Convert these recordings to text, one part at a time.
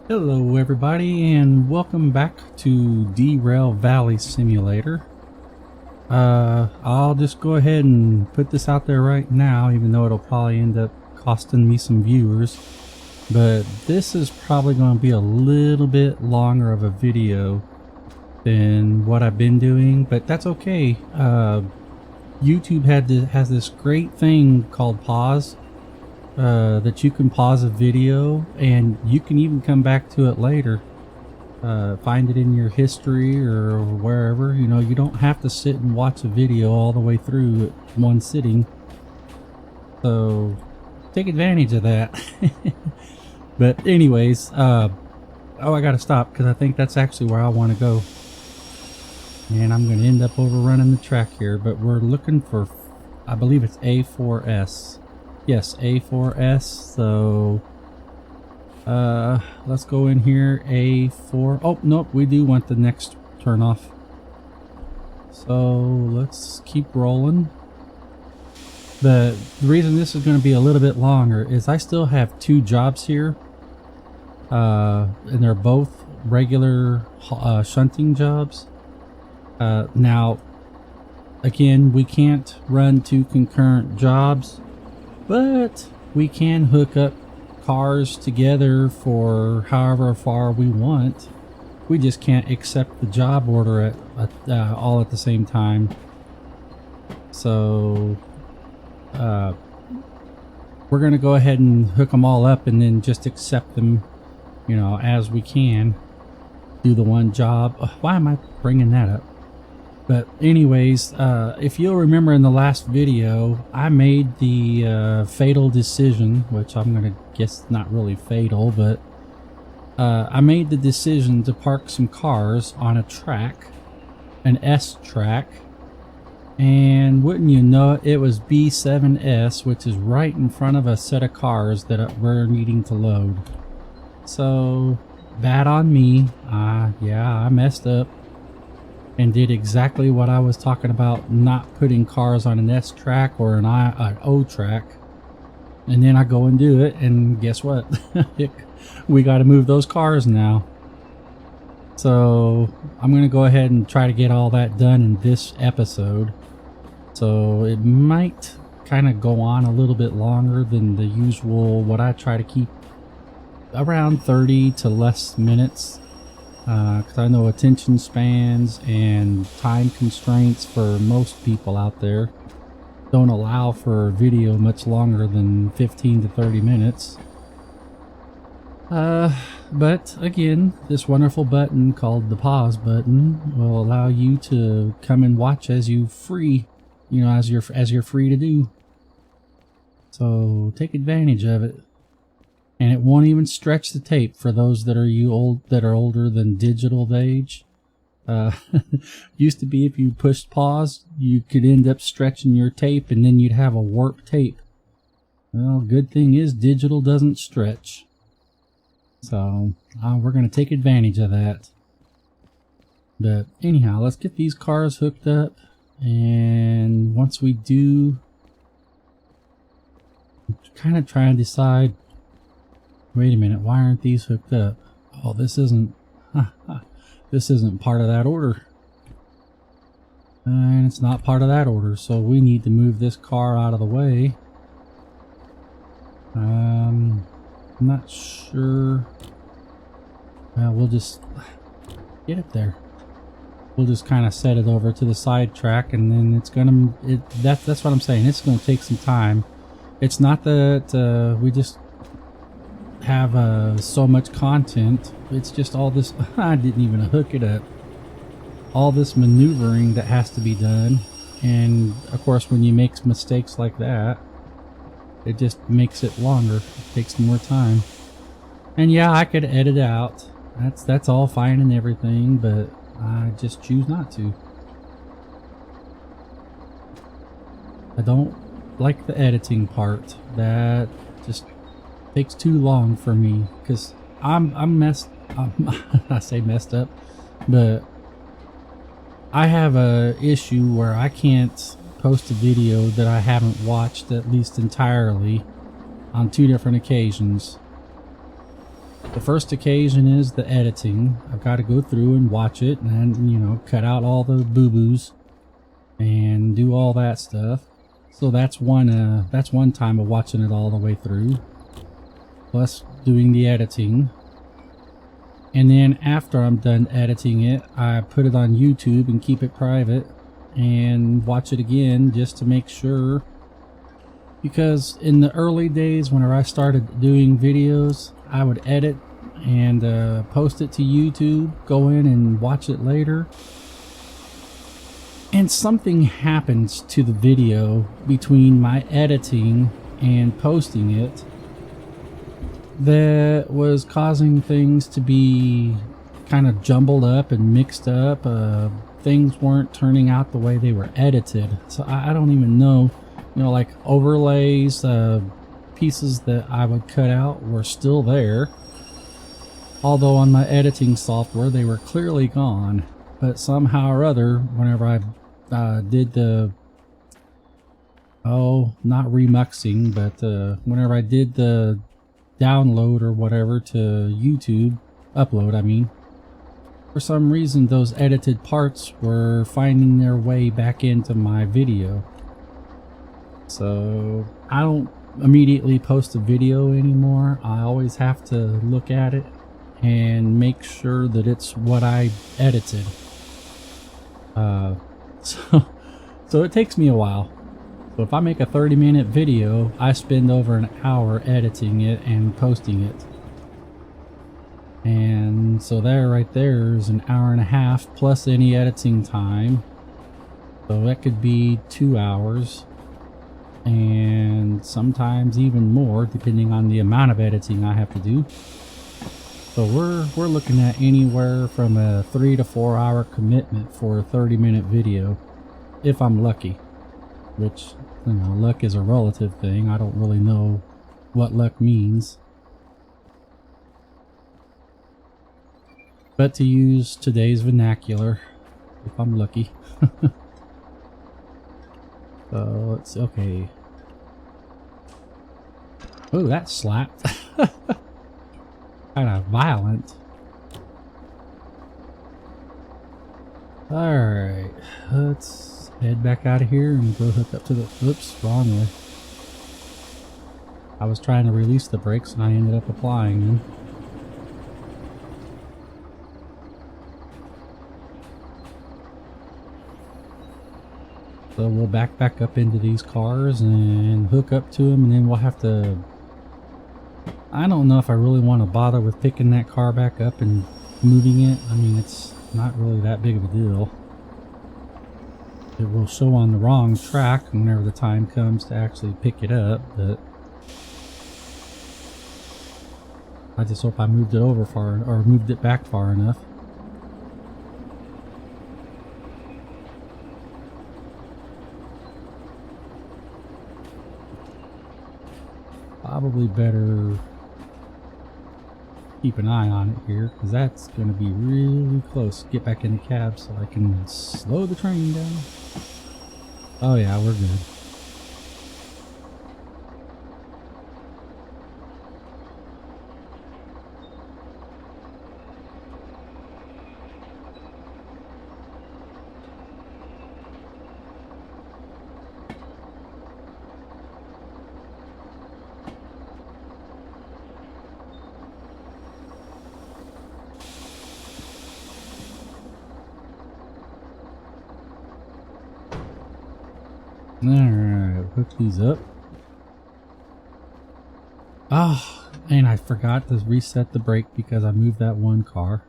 Hello everybody and welcome back to Derail Valley Simulator. I'll just go ahead and put this out there right now, even though it'll probably end up costing me some viewers. But this is probably going to be a little bit longer of a video than what I've been doing, but that's okay. YouTube has this great thing called pause. That you can pause a video and you can even come back to it later, find it in your history or wherever. You know, you don't have to sit and watch a video all the way through at one sitting, so take advantage of that. But anyways, oh, I gotta stop because I think that's actually where I want to go, and I'm gonna end up overrunning the track here. But we're looking for, I believe it's A4S. Yes, A4S. So let's go in here. A4. Oh nope, we do want the next turn off, so let's keep rolling. The reason this is going to be a little bit longer is I still have two jobs here, and they're both regular shunting jobs. Now again, we can't run two concurrent jobs, but we can hook up cars together for however far we want. We just can't accept the job order all at the same time. So we're going to go ahead and hook them all up and then just accept them, you know, as we can. Do the one job. Why am I bringing that up? But anyways, if you'll remember in the last video, I made the fatal decision, which I'm going to guess not really fatal, but I made the decision to park some cars on a track, an S track, and wouldn't you know it, it was B7S, which is right in front of a set of cars that we're needing to load. So, bad on me. Yeah, I messed up and did exactly what I was talking about, not putting cars on an S track or an O track. And then I go and do it, and guess what? We got to move those cars now. So I'm going to go ahead and try to get all that done in this episode. So it might kind of go on a little bit longer than the usual, what I try to keep around 30 to less minutes. Because I know attention spans and time constraints for most people out there don't allow for video much longer than 15 to 30 minutes. But again, this wonderful button called the pause button will allow you to come and watch as you free, you know, as you're free to do. So take advantage of it. And it won't even stretch the tape for those that are older than digital age. Used to be if you pushed pause, you could end up stretching your tape, and then you'd have a warped tape. Well, good thing is digital doesn't stretch. So we're going to take advantage of that. But anyhow, let's get these cars hooked up, and once we do, kind of try and decide. Wait a minute, why aren't these hooked up? Oh, this isn't part of that order. And it's not part of that order, so we need to move this car out of the way. I'm not sure. Well, we'll just get it there. We'll just kind of set it over to the side track, and then it's gonna. That's what I'm saying. It's gonna take some time. It's not that we just have so much content. It's just all this. I didn't even hook it up. All this maneuvering that has to be done, and of course when you make mistakes like that, it just makes it longer. It takes more time. And yeah, I could edit out. That's all fine and everything, but I just choose not to. I don't like the editing part. That just takes too long for me, because I'm messed. I say messed up, but I have a issue where I can't post a video that I haven't watched at least entirely on 2 different occasions. The first occasion is the editing. I've got to go through and watch it and, you know, cut out all the boo-boos and do all that stuff. So that's one time of watching it all the way through, plus doing the editing. And then after I'm done editing it, I put it on YouTube and keep it private and watch it again just to make sure. Because in the early days, whenever I started doing videos, I would edit and post it to YouTube, go in and watch it later. And something happens to the video between my editing and posting it that was causing things to be kind of jumbled up and mixed up. Things weren't turning out the way they were edited. So I don't even know, you know, like overlays, pieces that I would cut out were still there. Although on my editing software, they were clearly gone. But somehow or other, whenever I did the, not remuxing, but whenever I did the download or whatever to YouTube, upload I mean, for some reason those edited parts were finding their way back into my video. So I don't immediately post a video anymore. I always have to look at it and make sure that it's what I edited. So it takes me a while. So if I make a 30-minute video, I spend over an hour editing it and posting it. And so there, right there is an hour and a half plus any editing time. So that could be 2 hours. And sometimes even more, depending on the amount of editing I have to do. So we're looking at anywhere from a 3 to 4 hour commitment for a 30-minute video, if I'm lucky. Which, you know, luck is a relative thing. I don't really know what luck means. But to use today's vernacular, if I'm lucky. So let's, okay. Oh, that slapped. Kind of violent. Alright, let's head back out of here and go hook up to the, oops, wrong way. I was trying to release the brakes and I ended up applying them. So we'll back up into these cars and hook up to them, and then we'll have to, I don't know if I really want to bother with picking that car back up and moving it. I mean, it's not really that big of a deal. It will show on the wrong track whenever the time comes to actually pick it up, but I just hope I moved it over far, or moved it back far enough. Probably better keep an eye on it here, because that's going to be really close. Get back in the cab so I can slow the train down. Oh yeah, we're good. Alright, hook these up. Oh, and I forgot to reset the brake because I moved that one car.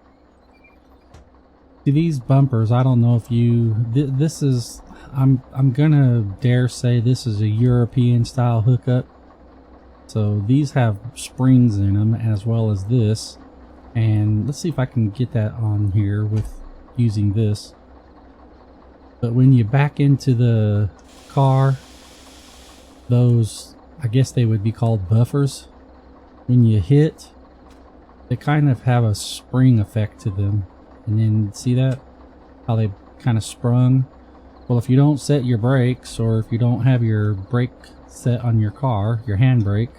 See, these bumpers, I don't know if you, this is, I'm gonna dare say this is a European style hookup. So these have springs in them as well as this. And let's see if I can get that on here with using this. But when you back into the car, those, I guess they would be called buffers, when you hit, they kind of have a spring effect to them. And then see that, how they kind of sprung? Well, if you don't set your brakes, or if you don't have your brake set on your car, your handbrake,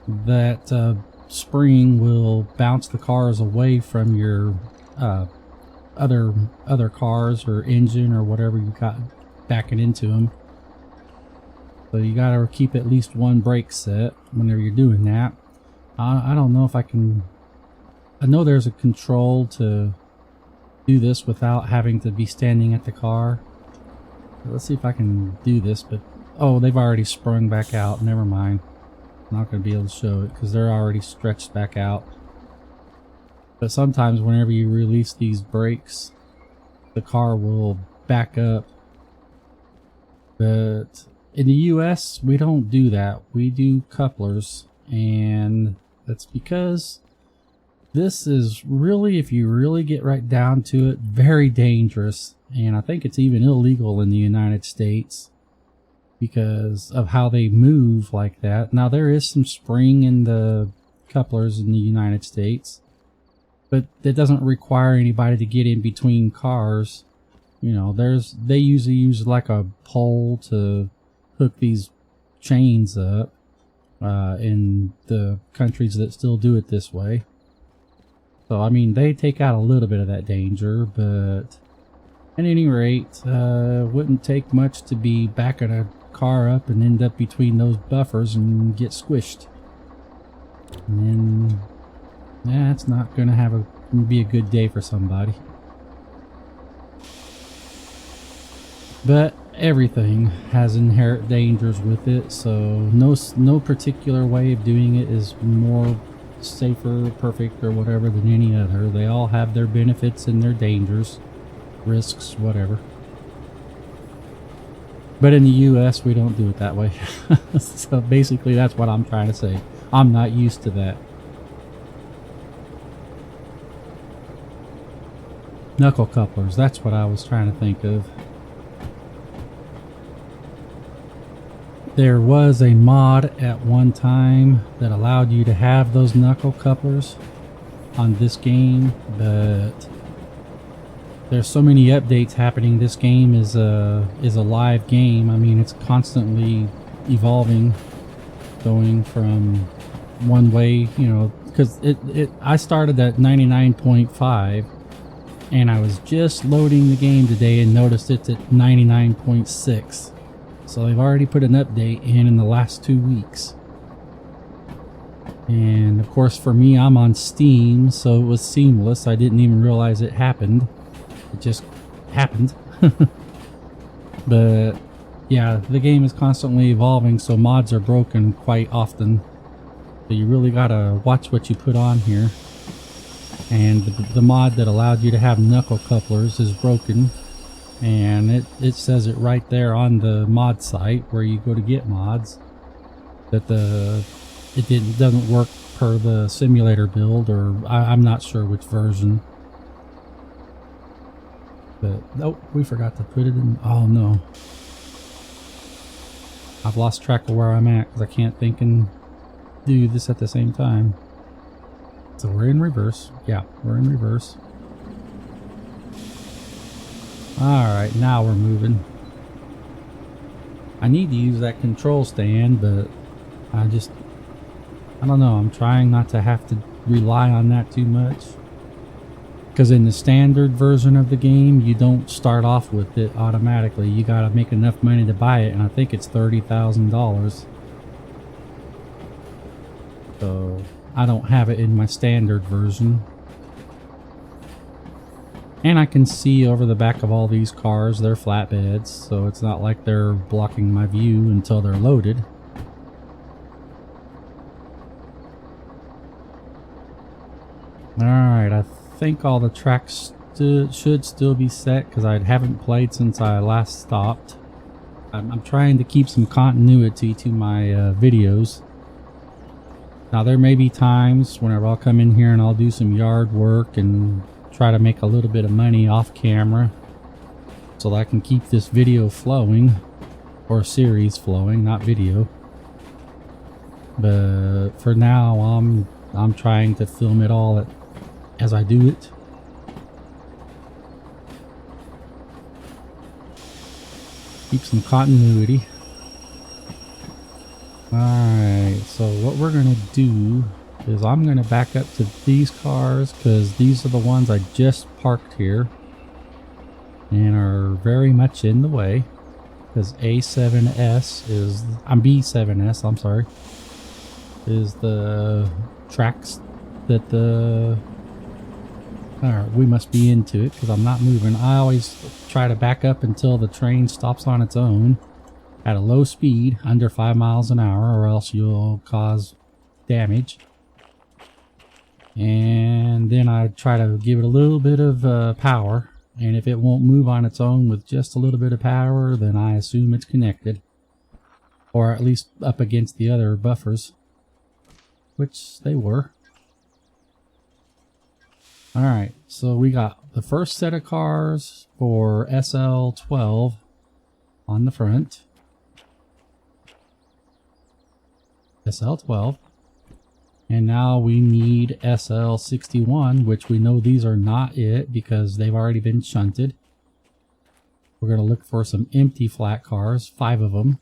that spring will bounce the cars away from your other cars or engine or whatever you got backing into them. So you gotta keep at least one brake set whenever you're doing that. I don't know if I can. I know there's a control to do this without having to be standing at the car. Let's see if I can do this, but oh, they've already sprung back out. Never mind. I'm not going to be able to show it because they're already stretched back out. But sometimes whenever you release these brakes, the car will back up. But in the US, we don't do that. We do couplers, and that's because this is really, if you really get right down to it, very dangerous. And I think it's even illegal in the United States because of how they move like that. Now, there is some spring in the couplers in the United States, but that doesn't require anybody to get in between cars. You know, they usually use like a pole to hook these chains up in the countries that still do it this way. So, I mean, they take out a little bit of that danger, but at any rate, wouldn't take much to be backing a car up and end up between those buffers and get squished. And then, yeah, it's not going to be a good day for somebody. But everything has inherent dangers with it, so no particular way of doing it is more safer, perfect, or whatever than any other. They all have their benefits and their dangers, risks, whatever. But in the US, we don't do it that way. So basically, that's what I'm trying to say. I'm not used to that. Knuckle couplers, that's what I was trying to think of. There was a mod at one time that allowed you to have those knuckle couplers on this game, but there's so many updates happening. This game is a live game. I mean, it's constantly evolving, going from one way, you know, because I started at 99.5 and I was just loading the game today and noticed it's at 99.6. So they've already put an update in the last 2 weeks. And of course for me, I'm on Steam, so it was seamless. I didn't even realize it happened. It just happened. But yeah, the game is constantly evolving, so mods are broken quite often. So you really gotta watch what you put on here. And the mod that allowed you to have knuckle couplers is broken. And it says it right there on the mod site where you go to get mods that it doesn't work per the simulator build, or I'm not sure which version. But oh, we forgot to put it in. Oh no, I've lost track of where I'm at because I can't think and do this at the same time. So we're in reverse. Yeah, we're in reverse. Alright, now we're moving. I need to use that control stand, but I don't know, I'm trying not to have to rely on that too much. Because in the standard version of the game, you don't start off with it automatically. You gotta make enough money to buy it, and I think it's $30,000. So, I don't have it in my standard version. And I can see over the back of all these cars, they're flatbeds, so it's not like they're blocking my view until they're loaded. Alright, I think all the tracks should still be set because I haven't played since I last stopped. I'm trying to keep some continuity to my videos. Now there may be times whenever I'll come in here and I'll do some yard work and try to make a little bit of money off camera so that I can keep this video flowing, or series flowing, not video. But for now, I'm trying to film it all as I do it. Keep some continuity. Alright, so what we're gonna do is I'm going to back up to these cars because these are the ones I just parked here and are very much in the way, because B7S, I'm sorry, is the tracks that we must be into it, because I'm not moving. I always try to back up until the train stops on its own at a low speed, under 5 miles an hour, or else you'll cause damage. And then I try to give it a little bit of power, and if it won't move on its own with just a little bit of power, then I assume it's connected, or at least up against the other buffers, which they were. Alright, so we got the first set of cars for SL12 on the front. SL12. And now we need SL61, which we know these are not it because they've already been shunted. We're going to look for some empty flat cars, 5 of them.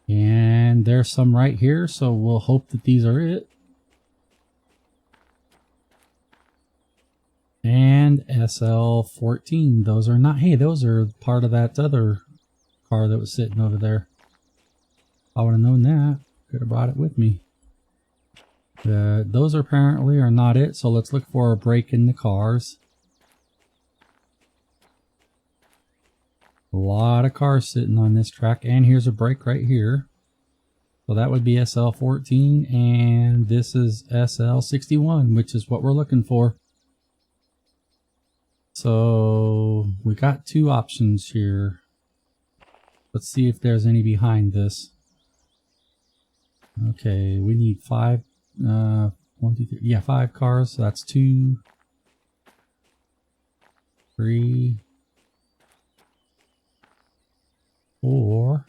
And there's some right here, so we'll hope that these are it. And SL14, those are not. Hey, those are part of that other car that was sitting over there. I would have known that. Could have brought it with me. Those apparently are not it, so let's look for a break in the cars. A lot of cars sitting on this track, and here's a break right here. So that would be SL14, and this is SL61, which is what we're looking for. So we got 2 options here. Let's see if there's any behind this. Okay, we need 5, 1, 2, 3, yeah, 5 cars, so that's 2, 3, 4,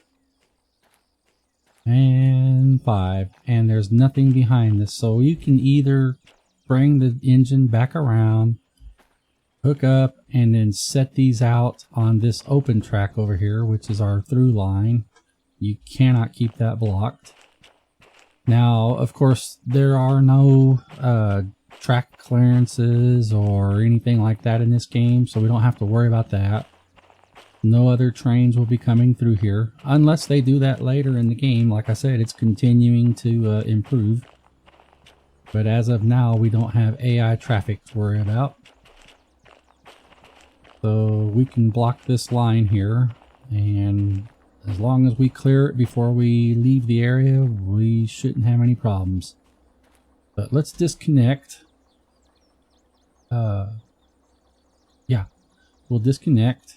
and 5, and there's nothing behind this, so you can either bring the engine back around, hook up, and then set these out on this open track over here, which is our through line. You cannot keep that blocked. Now, of course, there are no track clearances or anything like that in this game, so we don't have to worry about that. No other trains will be coming through here, unless they do that later in the game. Like I said, it's continuing to improve. But as of now, we don't have AI traffic to worry about. So we can block this line here, and as long as we clear it before we leave the area, we shouldn't have any problems. But let's disconnect. Yeah, we'll disconnect.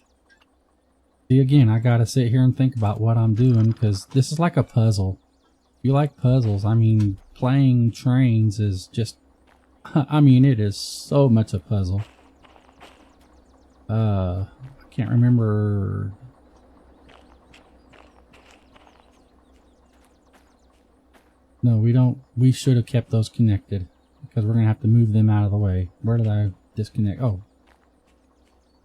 See, again, I gotta sit here and think about what I'm doing, because this is like a puzzle. If you like puzzles, I mean, playing trains is just, I mean, it is so much a puzzle. I can't remember. No, we don't. We should have kept those connected, because we're going to have to move them out of the way. Where did I disconnect? Oh,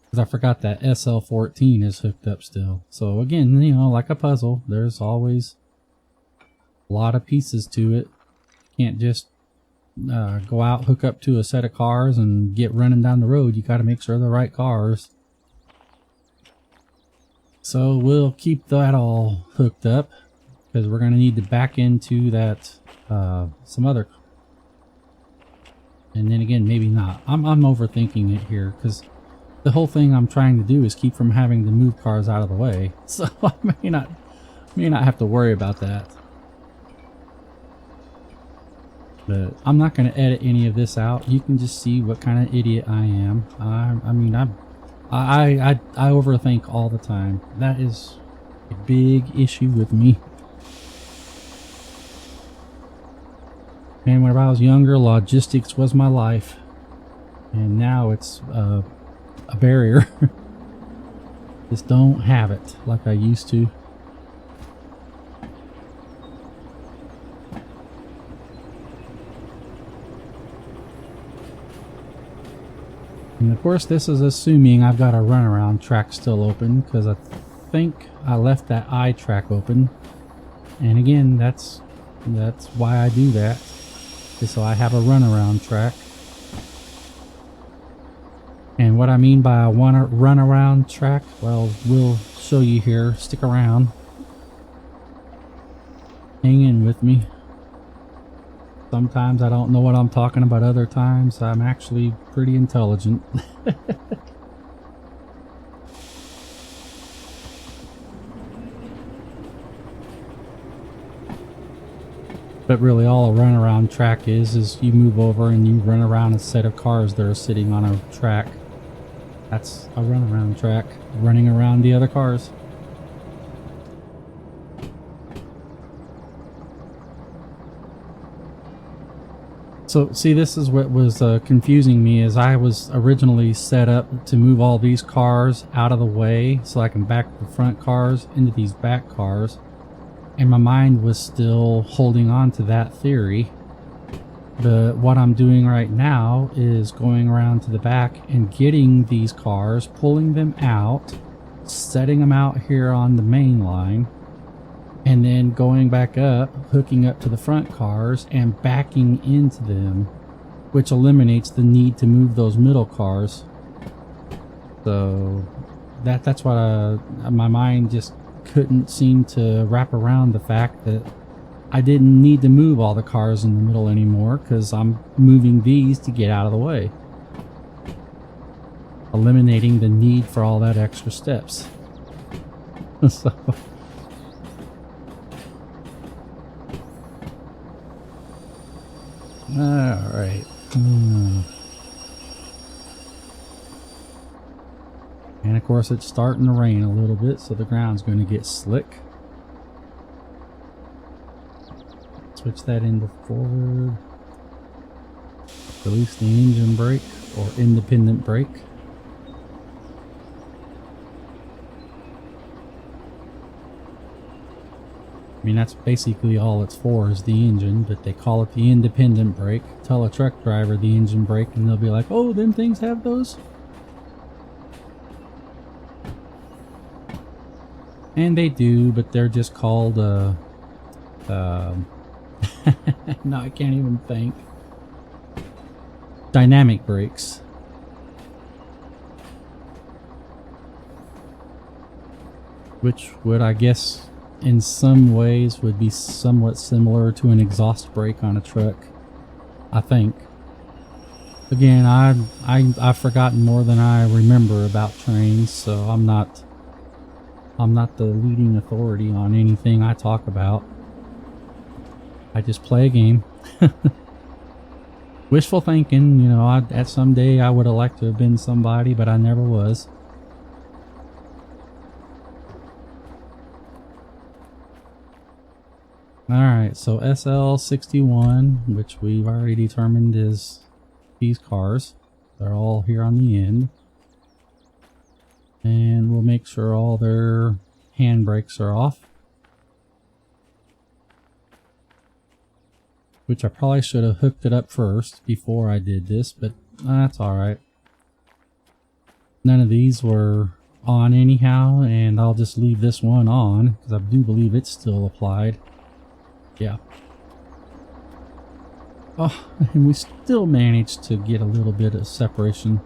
because I forgot that SL14 is hooked up still. So again, you know, like a puzzle, there's always a lot of pieces to it. You can't just go out, hook up to a set of cars and get running down the road. You got to make sure they're the right cars. So we'll keep that all hooked up, because we're going to need to back into that some other, and then again, maybe not. I'm overthinking it here, because the whole thing I'm trying to do is keep from having to move cars out of the way. So I may not have to worry about that. But I'm not going to edit any of this out. You can just see what kind of idiot I am. I mean, I overthink all the time. That is a big issue with me. And when I was younger, logistics was my life, and now it's a barrier. Just don't have it like I used to. And of course, this is assuming I've got a runaround track still open, because I think I left that I track open. And again, that's That's why I do that, is so I have a runaround track. And what I mean by a runaround track, well, we'll show you here. Stick around. Hang in with me. Sometimes I don't know what I'm talking about, other times I'm actually pretty intelligent. But really all a runaround track is you move over and you run around a set of cars that are sitting on a track. That's a runaround track, running around the other cars. So see, this is what was confusing me, is I was originally set up to move all these cars out of the way so I can back the front cars into these back cars. And my mind was still holding on to that theory. But what I'm doing right now is going around to the back and getting these cars, pulling them out, setting them out here on the main line, and then going back up, hooking up to the front cars and backing into them, which eliminates the need to move those middle cars. So that's what my mind just couldn't seem to wrap around, the fact that I didn't need to move all the cars in the middle anymore because I'm moving these to get out of the way, eliminating the need for all that extra steps. So alright. And of course it's starting to rain a little bit, so the ground's going to get slick. Switch that into forward. Release the engine brake or independent brake. I mean, that's basically all it's for, is the engine, but they call it the independent brake. Tell a truck driver the engine brake and they'll be like, oh, them things have those? And they do, but they're just called, no, I can't even think. Dynamic brakes. Which would, I guess, in some ways would be somewhat similar to an exhaust brake on a truck, I think. Again, I've forgotten more than I remember about trains, so I'm not the leading authority on anything I talk about. I just play a game. Wishful thinking, you know, at some day I would have liked to have been somebody, but I never was. Alright, so SL61, which we've already determined is these cars. They're all here on the end. And we'll make sure all their handbrakes are off. Which I probably should have hooked it up first before I did this, but that's alright. None of these were on anyhow, and I'll just leave this one on, because I do believe it's still applied. Yeah. Oh, and we still managed to get a little bit of separation.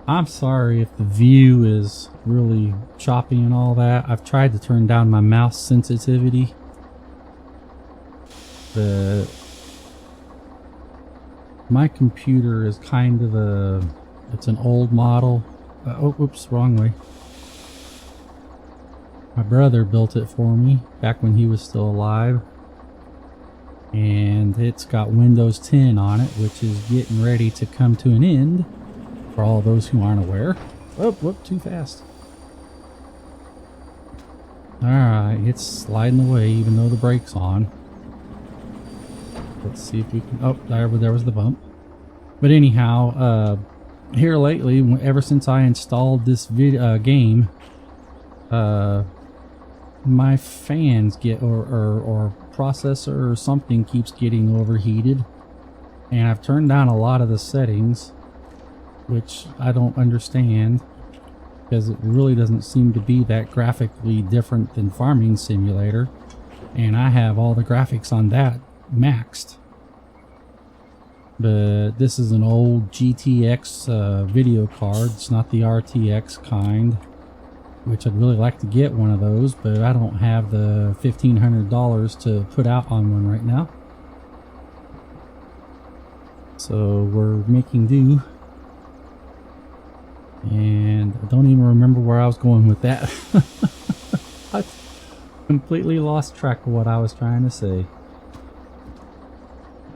I'm sorry if the view is really choppy and all that. I've tried to turn down my mouse sensitivity, but my computer is kind of it's an old model. Oh, oops, wrong way. My brother built it for me back when he was still alive. And it's got Windows 10 on it, which is getting ready to come to an end for all those who aren't aware. Oh, whoop, too fast. Alright, it's sliding away even though the brake's on. Let's see if we can... Oh, there was the bump. But anyhow, here lately, ever since I installed this game, my fans get or processor or something keeps getting overheated, and I've turned down a lot of the settings, which I don't understand. because it really doesn't seem to be that graphically different than Farming Simulator, and I have all the graphics on that maxed. But this is an old GTX video card. It's not the RTX kind, which I'd really like to get one of those, but I don't have the $1,500 to put out on one right now. So we're making do. And I don't even remember where I was going with that. I completely lost track of what I was trying to say.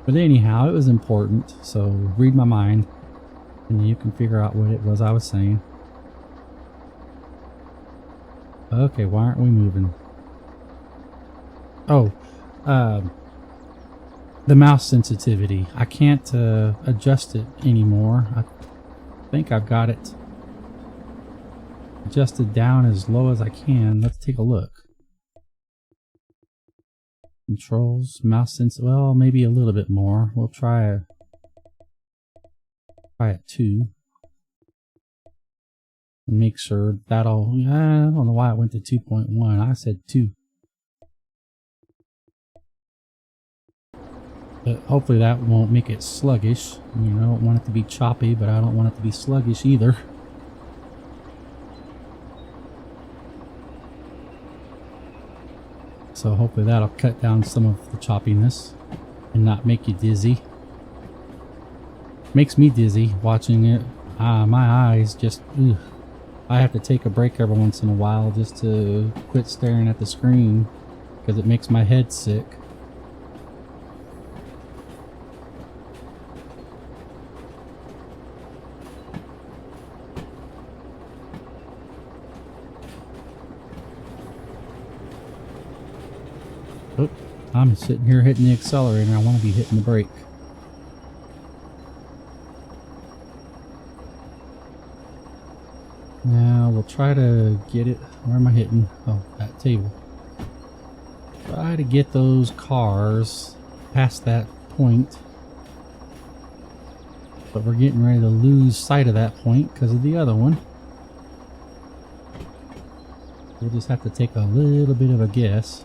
But anyhow, it was important, so read my mind and you can figure out what it was I was saying. Okay, why aren't we moving? Oh, the mouse sensitivity. I can't adjust it anymore. I think I've got it adjusted down as low as I can. Let's take a look. Controls, mouse sense. Well, maybe a little bit more. We'll try it 2. And make sure that'll. I don't know why it went to 2.1. I said 2. But hopefully that won't make it sluggish. I mean, I don't want it to be choppy, but I don't want it to be sluggish either. So hopefully that'll cut down some of the choppiness and not make you dizzy. Makes me dizzy watching it. My eyes just, ugh. I have to take a break every once in a while just to quit staring at the screen because it makes my head sick. Oh, I'm sitting here hitting the accelerator. I want to be hitting the brake. Now we'll try to get it. Where am I hitting? Oh, that table. Try to get those cars past that point. But we're getting ready to lose sight of that point because of the other one. We'll just have to take a little bit of a guess.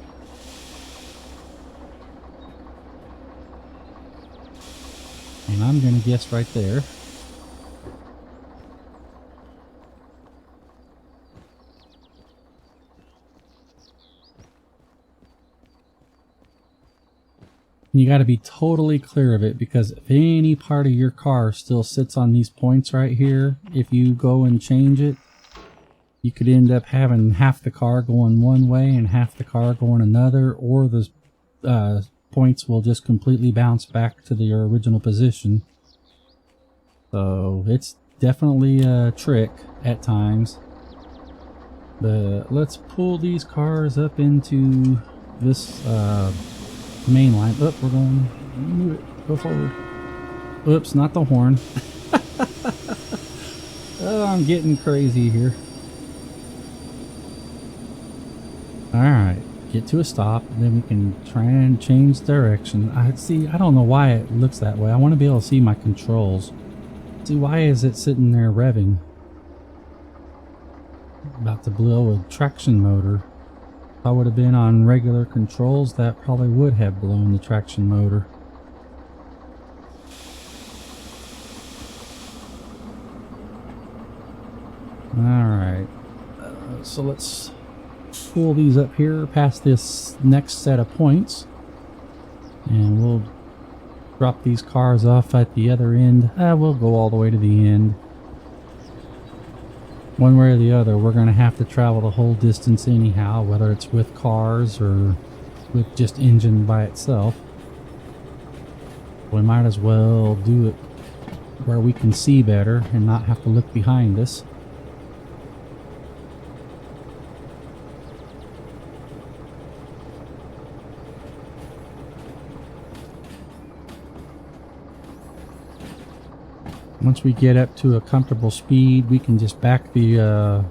And I'm going to guess right there. You got to be totally clear of it, because if any part of your car still sits on these points right here, if you go and change it, you could end up having half the car going one way and half the car going another, or the points will just completely bounce back to their original position. So it's definitely a trick at times. But let's pull these cars up into this main line. Oh, we're going to move it. Go forward. Oops, not the horn. Oh, I'm getting crazy here. Alright, get to a stop, and then we can try and change direction. I don't know why it looks that way. I want to be able to see my controls. See, why is it sitting there revving? About to blow a traction motor. If I would have been on regular controls, that probably would have blown the traction motor. Alright, so let's pull these up here past this next set of points, and we'll drop these cars off at the other end. We'll go all the way to the end. One way or the other, we're going to have to travel the whole distance anyhow, whether it's with cars or with just engine by itself. We might as well do it where we can see better and not have to look behind us. Once we get up to a comfortable speed, we can just back the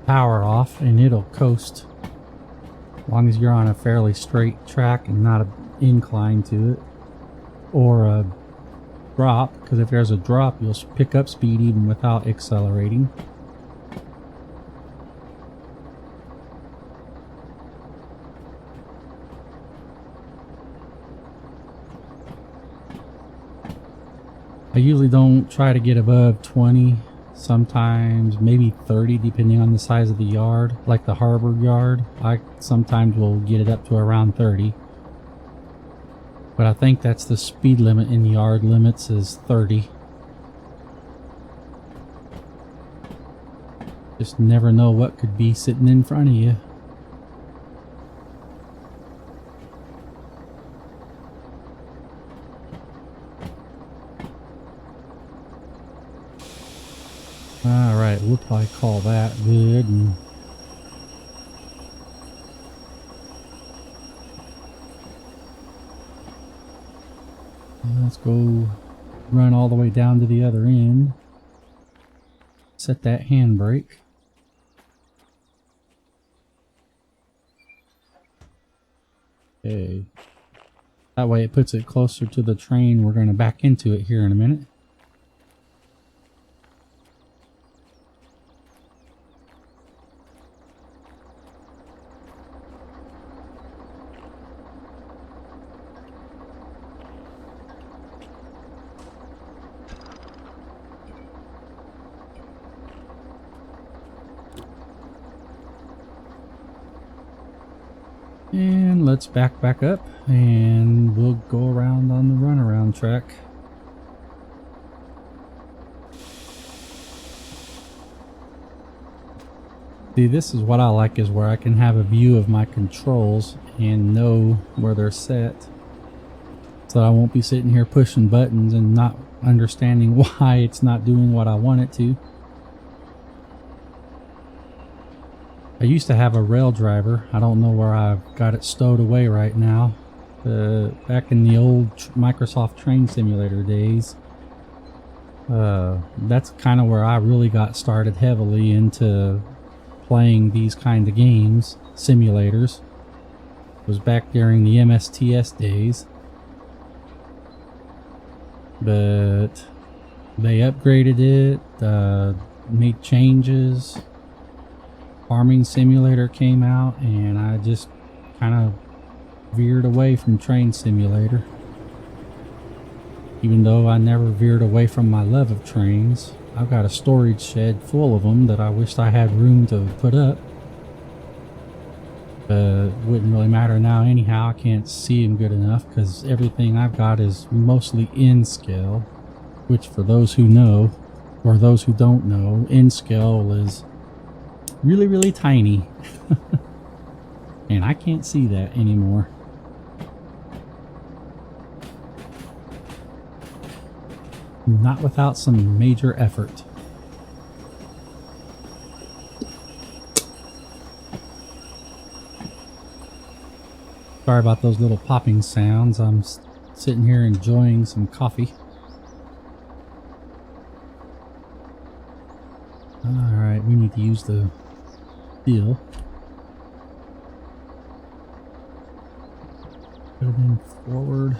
power off and it'll coast. As long as you're on a fairly straight track and not an incline to it. Or a drop, because if there's a drop, you'll pick up speed even without accelerating. usually don't try to get above 20, sometimes maybe 30 depending on the size of the yard. Like the harbor yard, I sometimes will get it up to around 30. But I think that's the speed limit in yard limits is 30. Just never know what could be sitting in front of you. Alright, we'll probably call that good. And let's go run all the way down to the other end. Set that handbrake. Okay. That way it puts it closer to the train. We're going to back into it here in a minute. And let's back up and we'll go around on the runaround track. See, this is what I like, is where I can have a view of my controls and know where they're set. So I won't be sitting here pushing buttons and not understanding why it's not doing what I want it to. I used to have a rail driver. I don't know where I've got it stowed away right now. Back in the old Microsoft Train Simulator days, that's kind of where I really got started heavily into playing these kind of games, simulators. It was back during the MSTS days. But they upgraded it, made changes. Farming Simulator came out, and I just kind of veered away from Train Simulator. Even though I never veered away from my love of trains. I've got a storage shed full of them that I wished I had room to put up. But it wouldn't really matter now anyhow. I can't see them good enough because everything I've got is mostly in scale. Which, for those who know, or those who don't know, in scale is really tiny. And I can't see that anymore. Not without some major effort. Sorry about those little popping sounds. I'm sitting here enjoying some coffee. Alright, we need to use the steel. Put it in forward.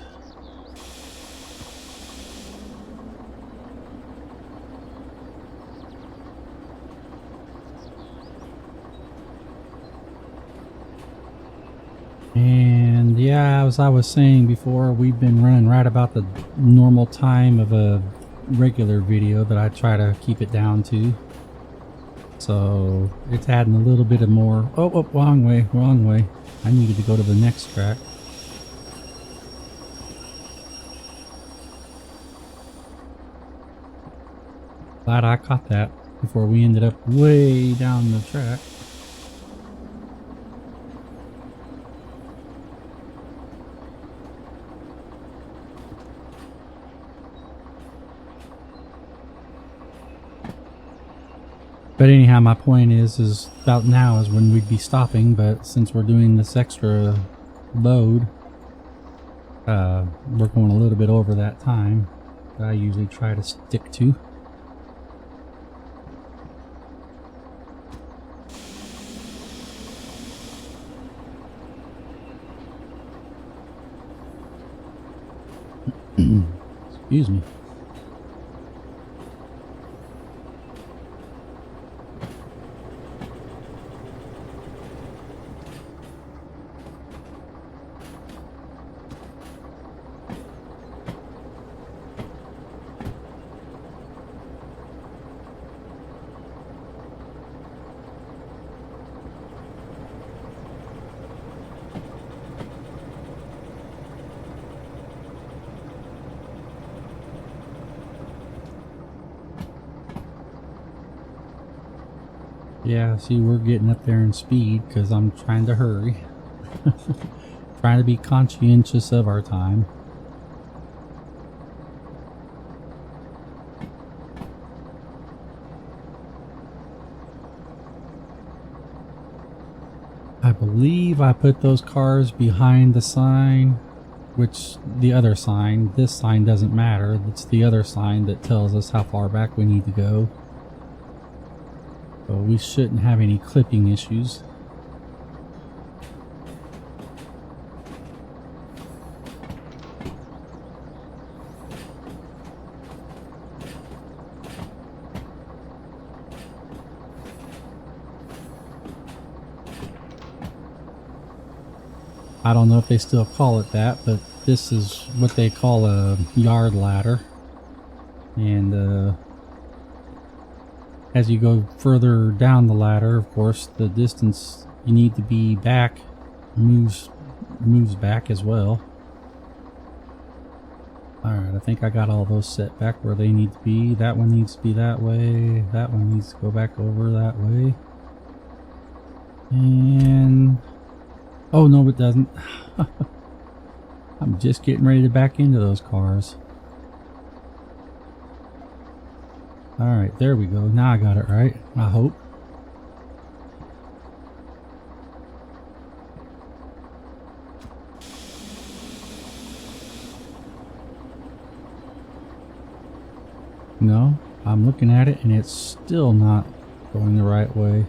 And yeah, as I was saying before, we've been running right about the normal time of a regular video that I try to keep it down to. So it's adding a little bit of more. Oh, wrong way. I needed to go to the next track. Glad I caught that before we ended up way down the track. But anyhow, my point is about now is when we'd be stopping, but since we're doing this extra load, we're going a little bit over that time that I usually try to stick to. Excuse me. Yeah, see, we're getting up there in speed because I'm trying to hurry. Trying to be conscientious of our time. I believe I put those cars behind the sign, which the other sign, this sign doesn't matter. It's the other sign that tells us how far back we need to go. So we shouldn't have any clipping issues. I don't know if they still call it that, but this is what they call a yard ladder. And as you go further down the ladder, of course, the distance you need to be back moves back as well. Alright, I think I got all those set back where they need to be. That one needs to be that way. That one needs to go back over that way. And... oh, no, it doesn't. I'm just getting ready to back into those cars. Alright, there we go. Now I got it right, I hope. No, I'm looking at it and it's still not going the right way.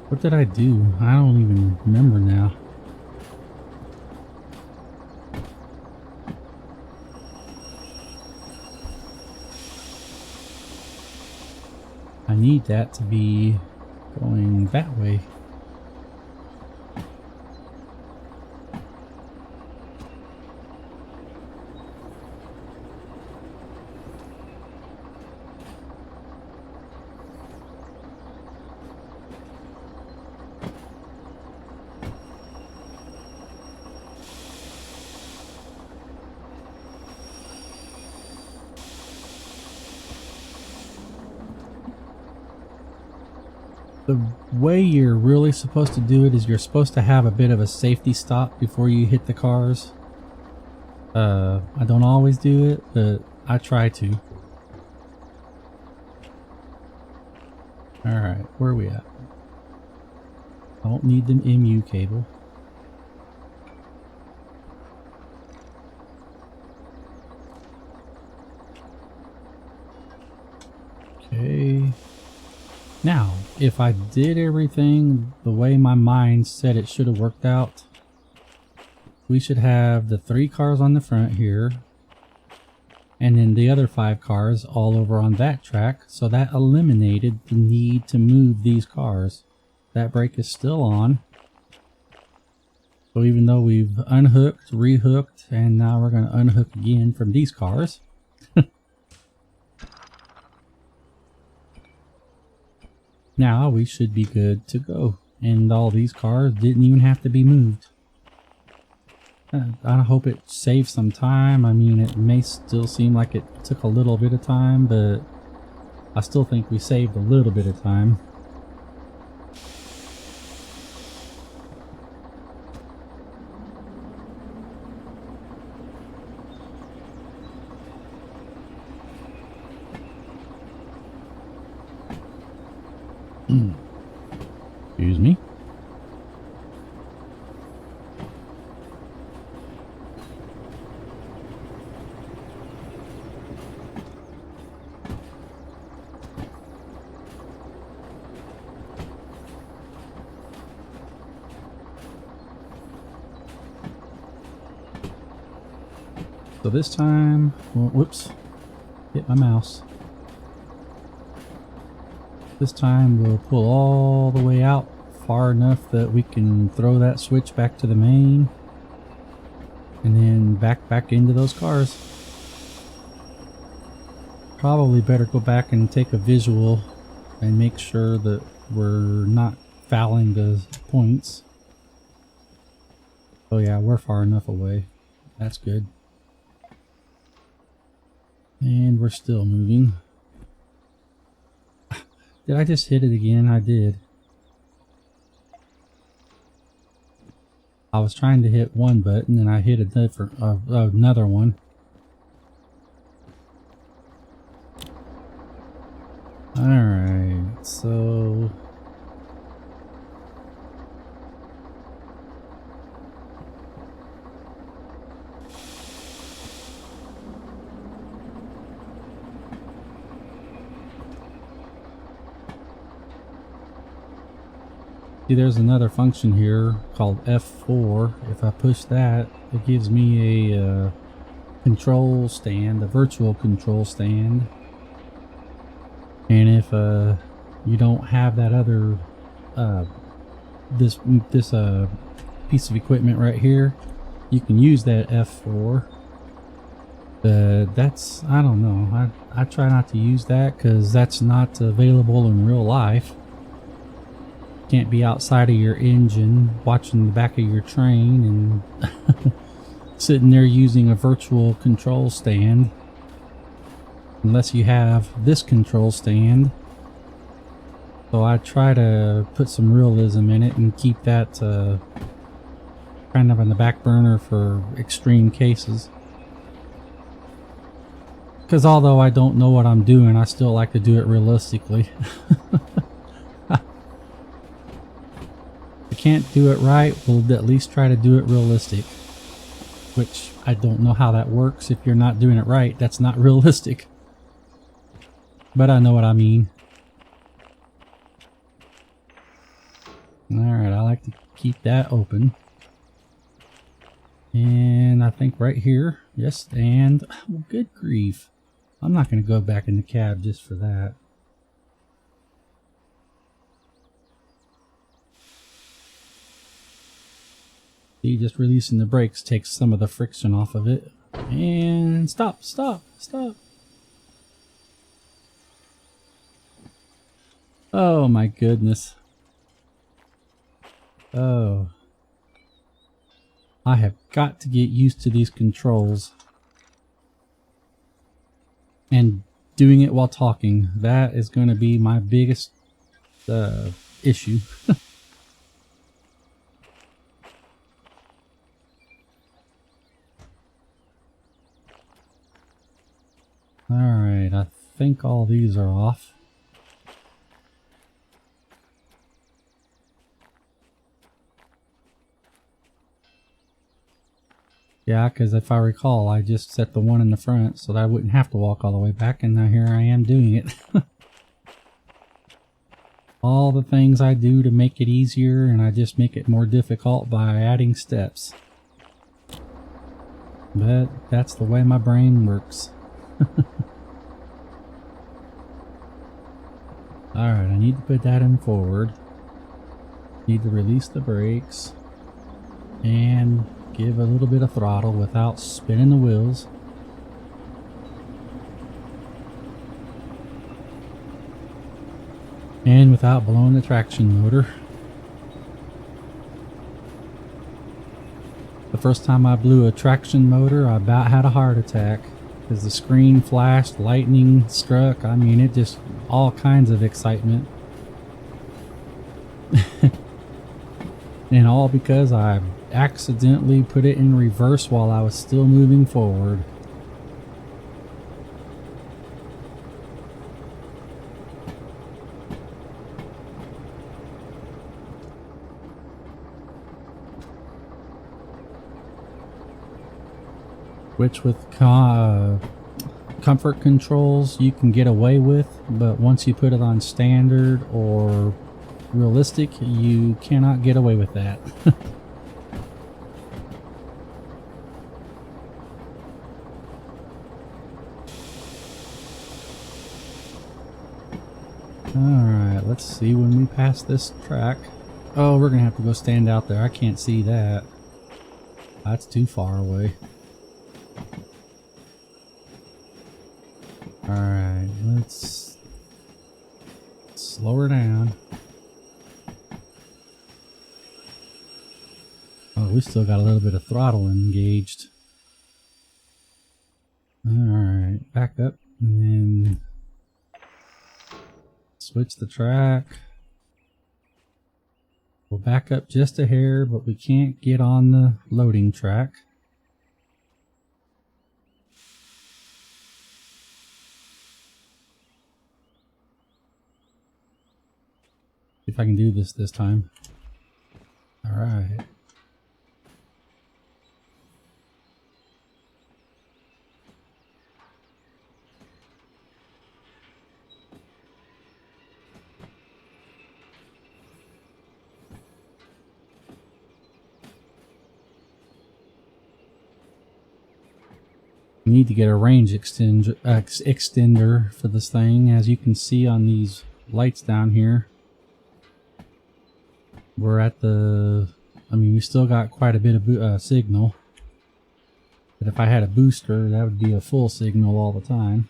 What did I do? I don't even remember now. I need that to be going that way. The way you're really supposed to do it is you're supposed to have a bit of a safety stop before you hit the cars. I don't always do it, but I try to. Alright, where are we at? I don't need the MU cable. Okay. Now, if I did everything the way my mind said it should have worked out, we should have the 3 cars on the front here, and then the other 5 cars all over on that track, so that eliminated the need to move these cars. That brake is still on. So even though we've unhooked, rehooked, and now we're going to unhook again from these cars. Now we should be good to go. And all these cars didn't even have to be moved. I hope it saves some time. I mean, it may still seem like it took a little bit of time, but I still think we saved a little bit of time. Excuse me. So this time, well, whoops, hit my mouse. This time we'll pull all the way out far enough that we can throw that switch back to the main and then back into those cars. Probably better go back and take a visual and make sure that we're not fouling the points. Oh yeah, we're far enough away. That's good. And we're still moving. Did I just hit it again? I did. I was trying to hit one button and I hit a different, another one. Alright, so... See, there's another function here called F4. If I push that, it gives me a control stand, a virtual control stand. And if you don't have that other this piece of equipment right here, you can use that F4. But that's, I don't know. I try not to use that because that's not available in real life. Can't be outside of your engine watching the back of your train and sitting there using a virtual control stand unless you have this control stand. So I try to put some realism in it and keep that kind of on the back burner for extreme cases. Because although I don't know what I'm doing, I still like to do it realistically. Can't do it right, we'll at least try to do it realistic, which I don't know how that works. If you're not doing it right, that's not realistic, but I know what I mean. Alright, I like to keep that open, and I think right here, yes, and well, good grief, I'm not going to go back in the cab just for that. Just releasing the brakes takes some of the friction off of it. And stop. Oh my goodness. Oh. I have got to get used to these controls. And doing it while talking. That is going to be my biggest issue. Alright, I think all these are off. Yeah, because if I recall, I just set the one in the front so that I wouldn't have to walk all the way back, and now here I am doing it. All the things I do to make it easier, and I just make it more difficult by adding steps. But that's the way my brain works. Alright, I need to put that in forward. Need to release the brakes and give a little bit of throttle without spinning the wheels. And without blowing the traction motor. The first time I blew a traction motor, I about had a heart attack. Because the screen flashed, lightning struck, I mean it just, all kinds of excitement. And all because I accidentally put it in reverse while I was still moving forward. Which with comfort controls you can get away with, but once you put it on standard or realistic, you cannot get away with that. Alright, let's see when we pass this track. Oh, we're gonna have to go stand out there. I can't see that. That's too far away. Alright, let's slow her down. Oh, we still got a little bit of throttle engaged. Alright, back up and then switch the track. We'll back up just a hair, but we can't get on the loading track. See if I can do this time. All right. Need to get a range extender for this thing. As you can see on these lights down here, we're at the, we still got quite a bit of signal, but if I had a booster, that would be a full signal all the time.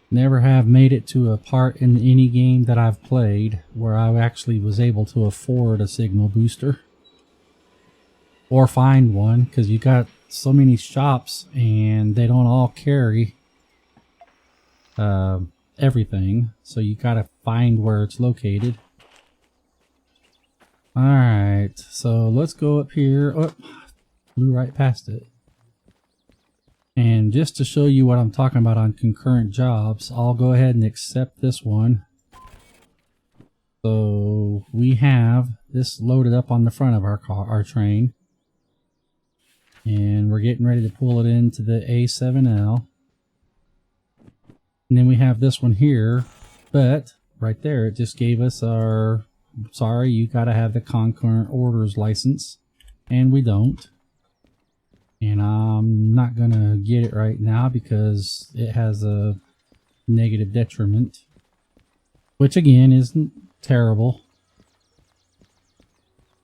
Never have made it to a part in any game that I've played where I actually was able to afford a signal booster. Or find one, because you got so many shops and they don't all carry everything, so you gotta find where it's located. Alright, so let's go up here. Oh, flew right past it. And just to show you what I'm talking about on concurrent jobs, I'll go ahead and accept this one. So we have this loaded up on the front of our train. And we're getting ready to pull it into the A7L. And then we have this one here, but right there it just gave us our, sorry, you gotta have the concurrent orders license, and we don't. And I'm not gonna get it right now because it has a negative detriment, which again isn't terrible,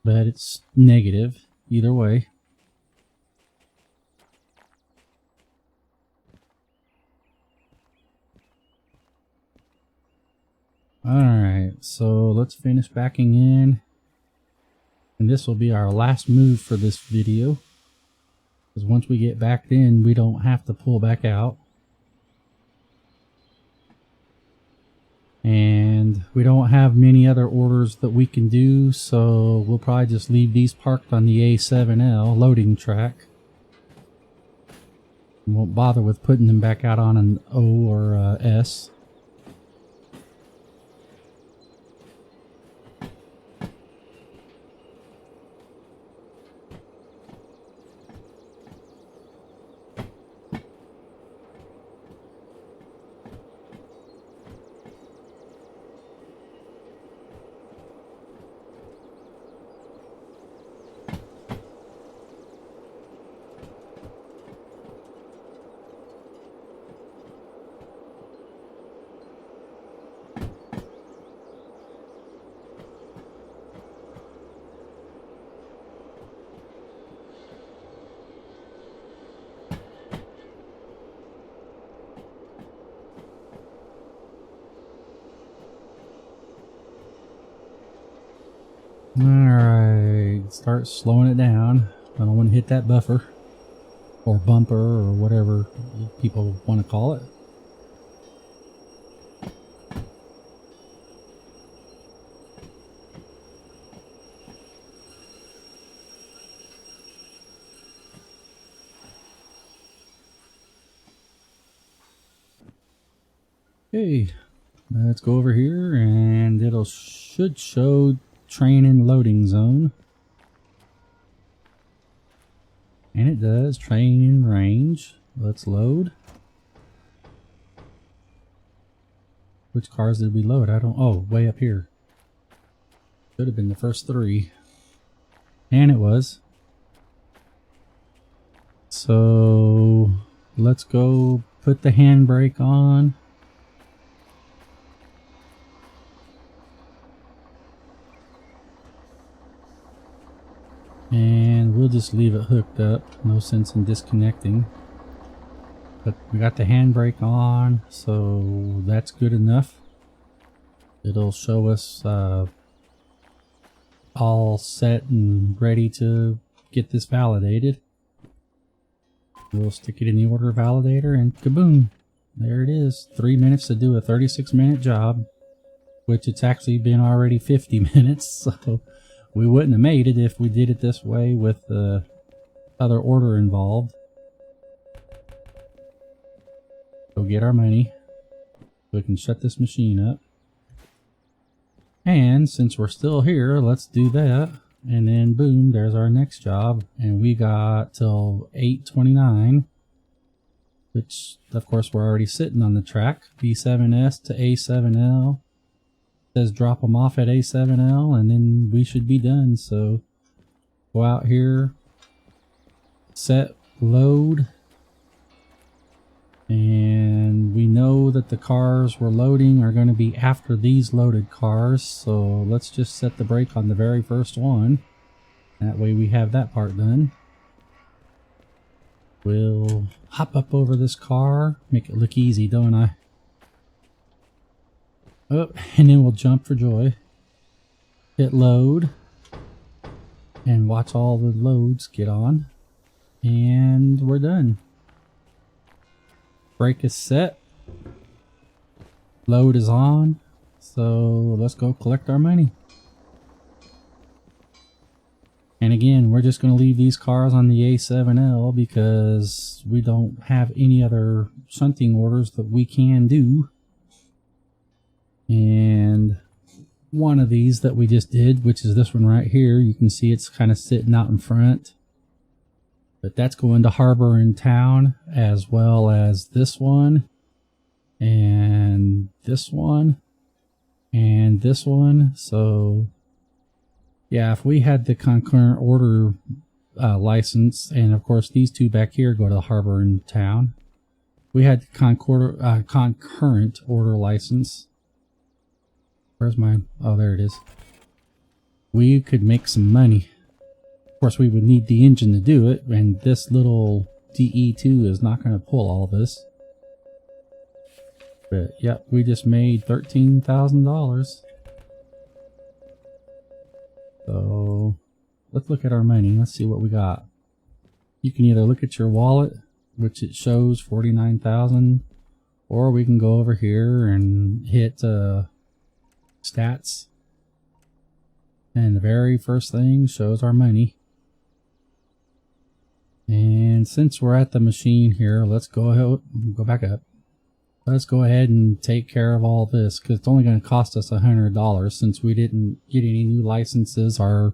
but it's negative either way. Alright, so let's finish backing in. And this will be our last move for this video. Because once we get backed in, we don't have to pull back out. And we don't have many other orders that we can do, so we'll probably just leave these parked on the A7L loading track. Won't bother with putting them back out on an O or S. Alright, start slowing it down. I don't want to hit that buffer or bumper or whatever people want to call it. Okay, let's go over here and it'll should show train in loading zone. And it does, train in range. Let's load. Which cars did we load? I don't, oh, way up here. Should have been the first three. And it was. So let's go put the handbrake on. And we'll just leave it hooked up. No sense in disconnecting. But we got the handbrake on, so that's good enough. It'll show us all set and ready to get this validated. We'll stick it in the order validator and kaboom! there it is. 3 minutes to do a 36-minute job, which it's actually been already 50 minutes. So we wouldn't have made it if we did it this way with the other order involved. Go get our money. We can shut this machine up. And since we're still here, let's do that. And then boom, there's our next job. And we got till 8:29, which of course we're already sitting on the track. B7S to A7L. It says drop them off at A7L and then we should be done. So go out here, set, load. And we know that the cars we're loading are going to be after these loaded cars, so let's just set the brake on the very first one. That way we have that part done. We'll hop up over this car, make it look easy, don't I? Oh, and then we'll jump for joy. Hit load. And watch all the loads get on. And we're done. Brake is set. Load is on. So let's go collect our money. And again, we're just going to leave these cars on the A7L because we don't have any other shunting orders that we can do. And one of these that we just did, which is this one right here, you can see it's kind of sitting out in front. But that's going to Harbor in Town, as well as this one, and this one, and this one. So, yeah, if we had the concurrent order license, and of course these two back here go to Harbor in Town. We had the concurrent order license. Where's mine? Oh, there it is. We could make some money. Of course, we would need the engine to do it, and this little DE2 is not going to pull all this. But, yep, we just made $13,000. So, let's look at our money. Let's see what we got. You can either look at your wallet, which it shows 49,000, or we can go over here and hit stats. And the very first thing shows our money. And since we're at the machine here, let's go back up. Let's go ahead and take care of all this because it's only going to cost us $100 since we didn't get any new licenses. Our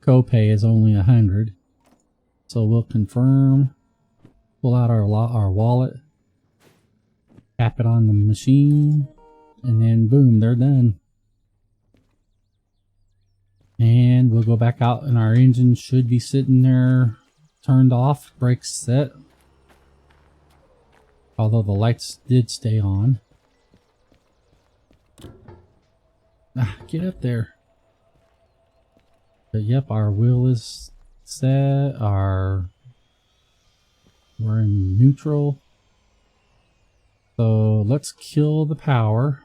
copay is only $100. So we'll confirm, pull out our wallet, tap it on the machine, and then boom, they're done. And we'll go back out and our engine should be sitting there turned off, brakes set. Although the lights did stay on. Get up there. But yep, our wheel is set. We're in neutral. So let's kill the power.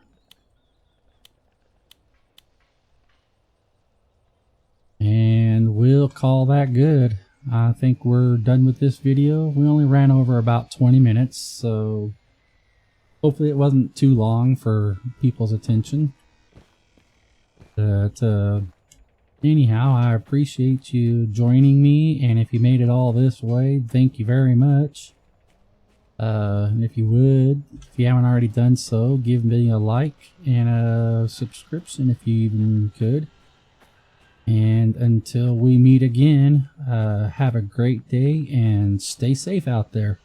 And we'll call that good. I think we're done with this video. We only ran over about 20 minutes, so hopefully it wasn't too long for people's attention. But anyhow, I appreciate you joining me, and if you made it all this way, thank you very much. And if you haven't already done so, give me a like and a subscription if you even could. And until we meet again, have a great day and stay safe out there.